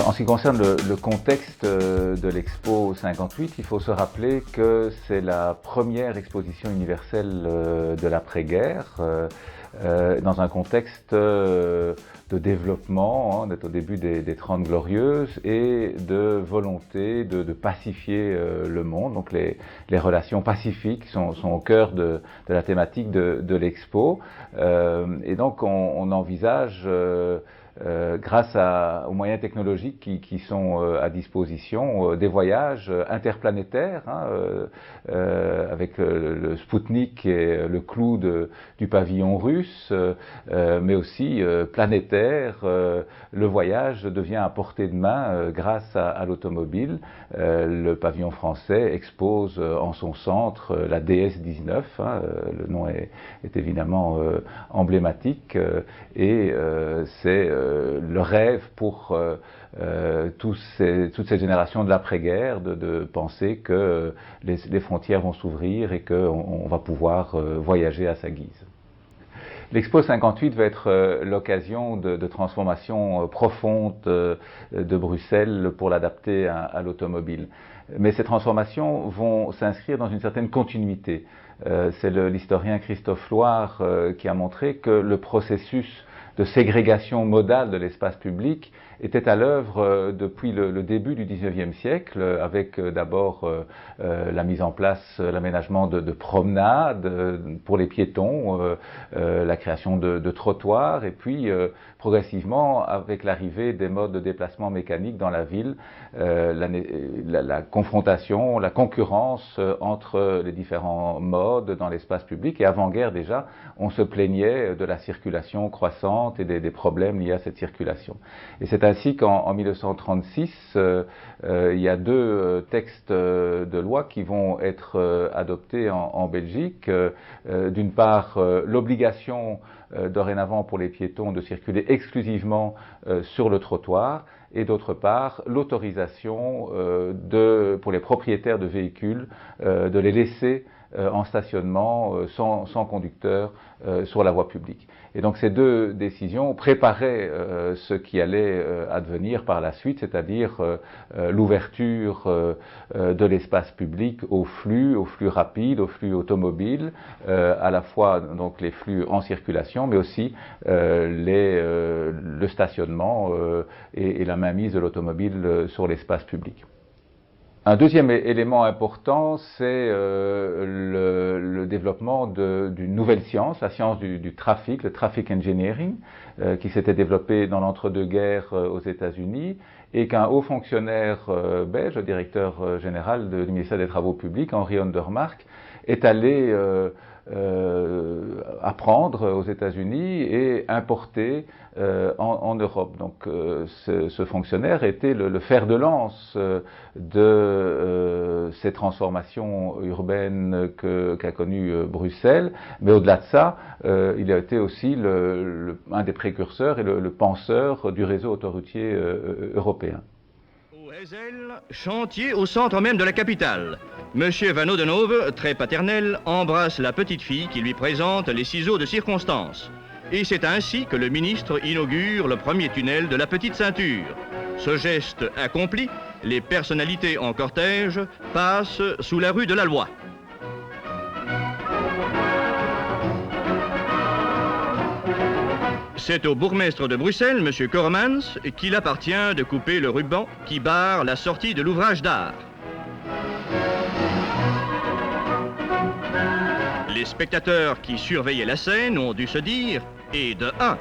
En ce qui concerne le contexte de l'Expo 58, il faut se rappeler que c'est la première exposition universelle de l'après-guerre, dans un contexte de développement, on est au début des 30 Glorieuses, et de volonté de pacifier le monde. Donc les relations pacifiques sont au cœur de la thématique de l'Expo. Et donc on envisage grâce aux moyens technologiques qui sont à disposition, des voyages interplanétaires, avec le Spoutnik et le clou du pavillon russe, mais aussi planétaire. Le voyage devient à portée de main grâce à l'automobile. Le pavillon français expose en son centre la DS-19, le nom est évidemment emblématique, et c'est le rêve pour toutes ces générations de l'après-guerre de penser que les frontières vont s'ouvrir et qu'on va pouvoir voyager à sa guise. L'Expo 58 va être l'occasion de transformations profondes de Bruxelles pour l'adapter à l'automobile. Mais ces transformations vont s'inscrire dans une certaine continuité. C'est l'historien Christophe Loire qui a montré que le processus de ségrégation modale de l'espace public était à l'œuvre depuis le début du XIXe siècle, avec d'abord la mise en place, l'aménagement de promenades pour les piétons, la création de trottoirs, et puis progressivement, avec l'arrivée des modes de déplacement mécanique dans la ville, la confrontation, la concurrence entre les différents modes dans l'espace public. Et avant-guerre déjà, on se plaignait de la circulation croissante et des problèmes liés à cette circulation. Et c'est ainsi qu'en 1936, il y a deux textes de loi qui vont être adoptés en Belgique. D'une part, l'obligation dorénavant pour les piétons de circuler exclusivement sur le trottoir, et d'autre part l'autorisation pour les propriétaires de véhicules de les laisser en stationnement sans conducteur sur la voie publique. Et donc ces deux décisions préparaient ce qui allait advenir par la suite, c'est-à-dire l'ouverture de l'espace public aux flux rapides, aux flux automobiles, à la fois donc les flux en circulation, mais aussi le stationnement et la mainmise de l'automobile sur l'espace public. Un deuxième élément important, c'est le développement d'une nouvelle science, la science du trafic, le traffic engineering, qui s'était développé dans l'entre-deux-guerres aux États-Unis, et qu'un haut fonctionnaire belge, le directeur général du ministère des Travaux publics, Henri Ondermark, est allé apprendre aux États-Unis et importer en Europe. Donc ce fonctionnaire était le fer de lance de ces transformations urbaines qu'a connues Bruxelles, mais au-delà de ça, il a été aussi un des précurseurs et le penseur du réseau autoroutier européen. Chantier au centre même de la capitale. Monsieur Van Oudenhove, très paternel, embrasse la petite fille qui lui présente les ciseaux de circonstance. Et c'est ainsi que le ministre inaugure le premier tunnel de la petite ceinture. Ce geste accompli, les personnalités en cortège passent sous la rue de la Loi. C'est au bourgmestre de Bruxelles, M. Koremans, qu'il appartient de couper le ruban qui barre la sortie de l'ouvrage d'art. Les spectateurs qui surveillaient la scène ont dû se dire « et de un ».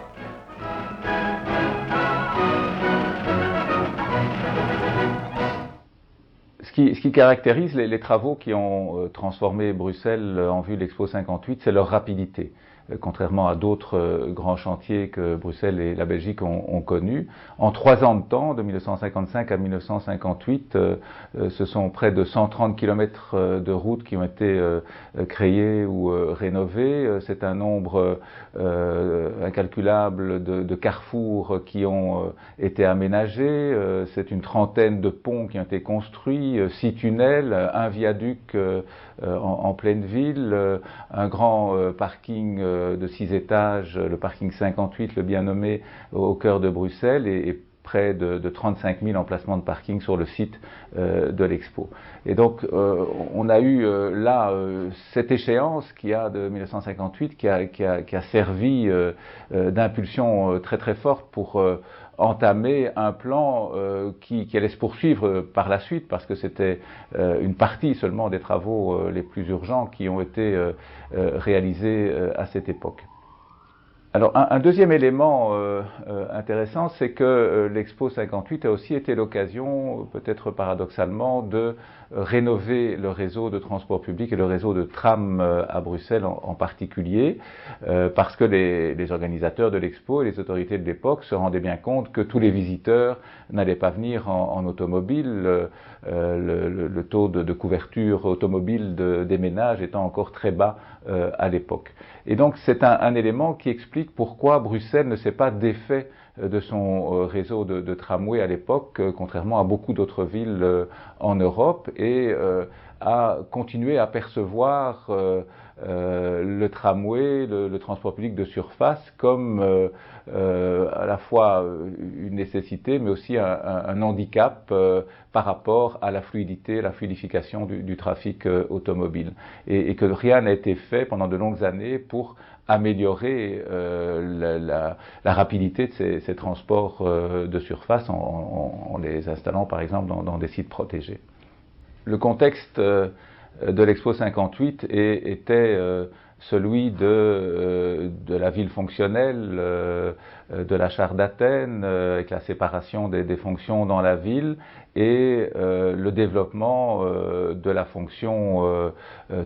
Ce qui caractérise les travaux qui ont transformé Bruxelles en vue de l'Expo 58, c'est leur rapidité. Contrairement à d'autres grands chantiers que Bruxelles et la Belgique ont connus. En 3 ans de temps, de 1955 à 1958, ce sont près de 130 km de routes qui ont été créées ou rénovées. C'est un nombre incalculable de carrefours qui ont été aménagés. C'est une trentaine de ponts qui ont été construits, 6 tunnels, un viaduc en pleine ville, un grand parking de 6 étages, le parking 58, le bien nommé, au cœur de Bruxelles, et près de 35 000 emplacements de parking sur le site de l'Expo. Et donc on a eu là cette échéance qui a de 1958 qui a servi d'impulsion très très forte pour entamer un plan qui allait se poursuivre par la suite, parce que c'était une partie seulement des travaux les plus urgents qui ont été réalisés à cette époque. Alors un deuxième élément intéressant, c'est que l'Expo 58 a aussi été l'occasion, peut-être paradoxalement, de rénover le réseau de transport public et le réseau de tram à Bruxelles en particulier, parce que les organisateurs de l'Expo et les autorités de l'époque se rendaient bien compte que tous les visiteurs n'allaient pas venir en automobile, le taux de couverture automobile des ménages étant encore très bas à l'époque. Et donc c'est un élément qui explique pourquoi Bruxelles ne s'est pas défait de son réseau de tramway à l'époque, contrairement à beaucoup d'autres villes en Europe, et a continué à percevoir le tramway, le transport public de surface, comme à la fois une nécessité, mais aussi un handicap par rapport à la fluidité, la fluidification du trafic automobile. Et que rien n'a été fait pendant de longues années pour améliorer la rapidité de ces transports de surface en les installant par exemple dans des sites protégés. Le contexte de l'Expo 58 était celui de la ville fonctionnelle, de la charte d'Athènes, avec la séparation des fonctions dans la ville, et le développement de la fonction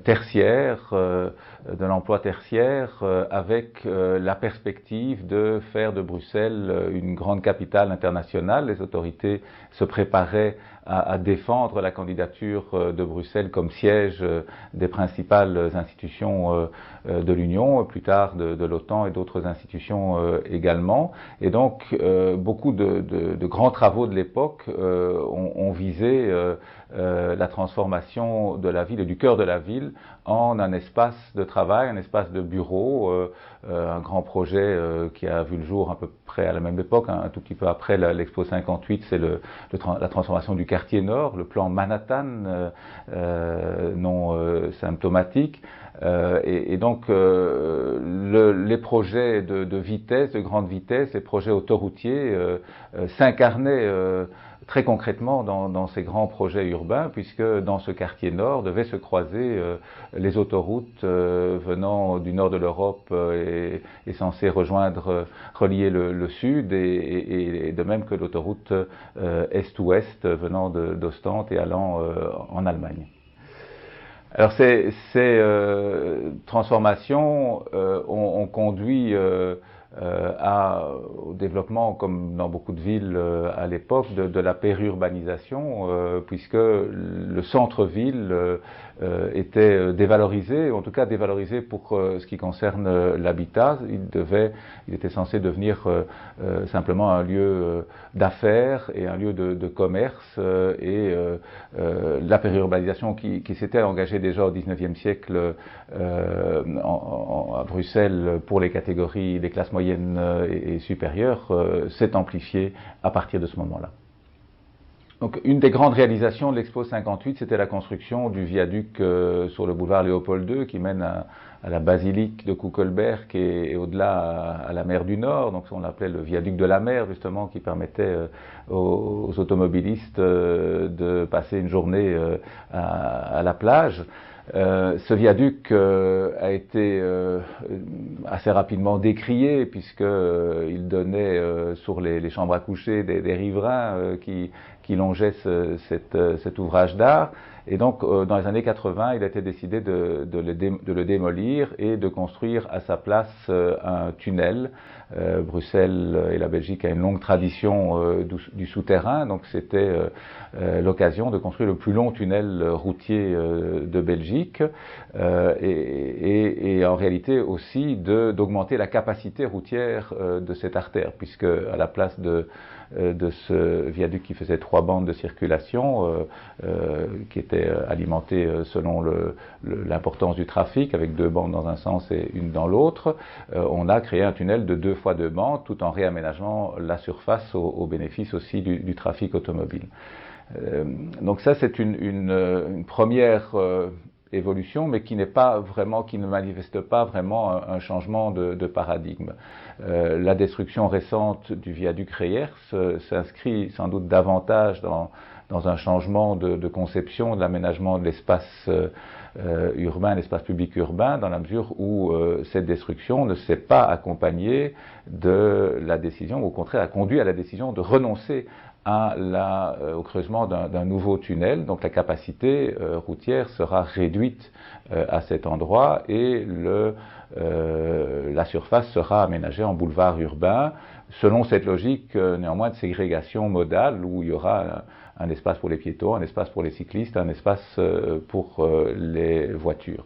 tertiaire, de l'emploi tertiaire, avec la perspective de faire de Bruxelles une grande capitale internationale. Les autorités se préparaient à défendre la candidature de Bruxelles comme siège des principales institutions de l'Union, plus tard de l'OTAN et d'autres institutions également. Et donc beaucoup de grands travaux de l'époque ont visé la transformation de la ville et du cœur de la ville en un espace de travail, un espace de bureau, un grand projet qui a vu le jour à peu près à la même époque, un tout petit peu après l'Expo 58, c'est la transformation du quartier nord, le plan Manhattan, non symptomatique. Et donc les projets de vitesse, de grande vitesse, les projets autoroutiers s'incarnaient très concrètement dans ces grands projets urbains, puisque dans ce quartier nord devaient se croiser les autoroutes venant du nord de l'Europe et censées relier le sud, et de même que l'autoroute est-ouest venant d'Ostende et allant en Allemagne. Alors ces transformations ont conduit au développement, comme dans beaucoup de villes à l'époque, de la périurbanisation, puisque le centre-ville était dévalorisé, en tout cas dévalorisé pour ce qui concerne l'habitat. Il était censé devenir simplement un lieu d'affaires et un lieu de commerce, et la périurbanisation qui s'était engagée déjà au XIXe siècle à Bruxelles pour les catégories, les classes moyennes et supérieures, s'est amplifiée à partir de ce moment-là. Donc, une des grandes réalisations de l'Expo 58, c'était la construction du viaduc sur le boulevard Léopold II qui mène à la basilique de Kuckelberg et au-delà à la mer du Nord. Donc on l'appelait le viaduc de la mer, justement, qui permettait aux automobilistes de passer une journée à la plage. Ce viaduc a été assez rapidement décrié, puisqu'il donnait sur les chambres à coucher des riverains qui longeaient cet ouvrage d'art. Et donc, dans les années 80, il a été décidé de le démolir et de construire à sa place un tunnel. Bruxelles et la Belgique a une longue tradition du souterrain, donc c'était l'occasion de construire le plus long tunnel routier de Belgique, et en réalité aussi d'augmenter la capacité routière de cette artère, puisque à la place de ce viaduc qui faisait 3 3 bandes de circulation qui étaient alimentées selon l'importance du trafic, avec 2 bandes dans un sens et une dans l'autre. On a créé un tunnel de 2 fois 2 bandes, tout en réaménageant la surface au bénéfice aussi du trafic automobile. Donc ça, c'est une première évolution, mais qui ne manifeste pas vraiment un changement de paradigme. La destruction récente du viaduc Reyers s'inscrit sans doute davantage dans un changement de conception de l'aménagement de l'espace urbain, l'espace public urbain, dans la mesure où cette destruction ne s'est pas accompagnée de la décision, ou au contraire a conduit à la décision de renoncer au creusement d'un nouveau tunnel. Donc la capacité routière sera réduite à cet endroit et la surface sera aménagée en boulevard urbain, selon cette logique néanmoins de ségrégation modale, où il y aura un espace pour les piétons, un espace pour les cyclistes, un espace pour les voitures.